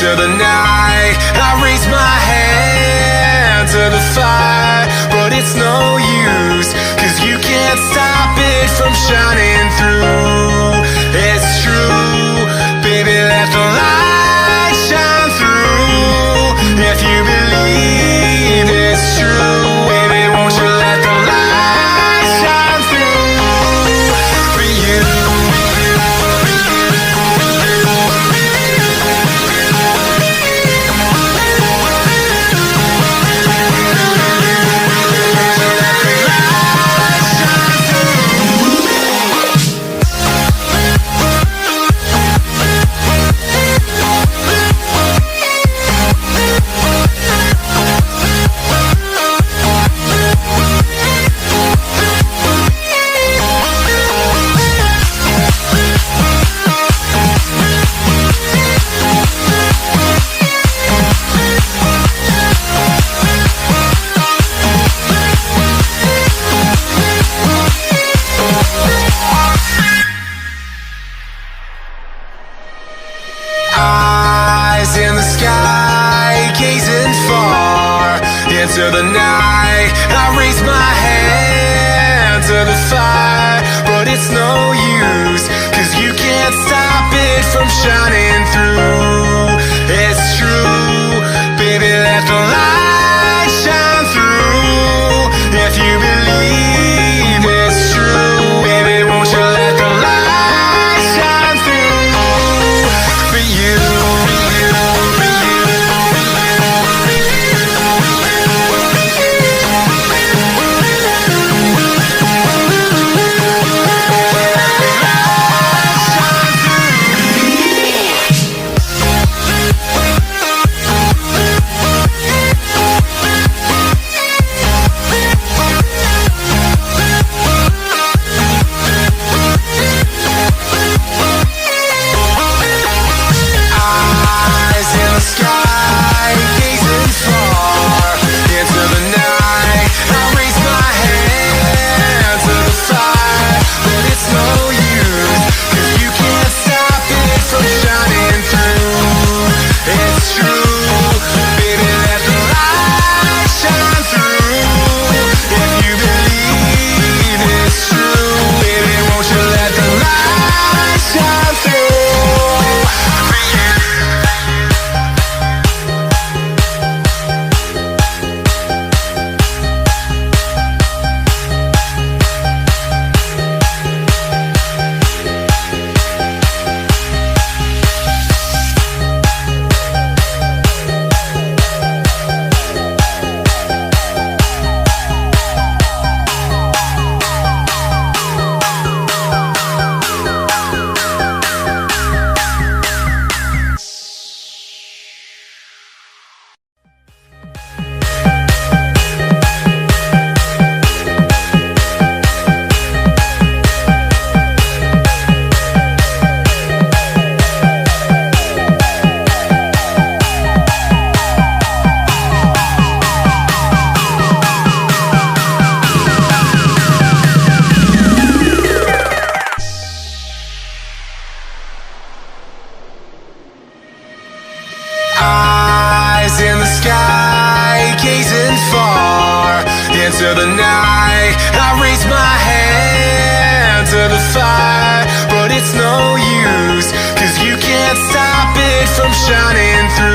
into the night. I raise my hand to the fire, but it's no use, 'cause you can't stop it from shining through. It's true, baby, let the light shine through. If you believe it's true, baby, won't you let the light shine through for you. Eyes in the sky, gazing far into the night. I raise my hand to the fire, but it's no use, 'cause you can't stop it from shining through. It's true, baby, let the light shine through. If you believe it's true, baby, won't you let the light shine through for you. Eyes in the sky, gazing far into the night. I raise my hand to the fire, but it's no use, 'cause you can't stop it from shining through. It's true, baby, let the light shine through. If you believe it's true, baby, won't you let the light shine through for you. Eyes in the sky, gazing far into the night. I raise my hand to the fire, but it's no use, 'cause you can't stop it from shining through.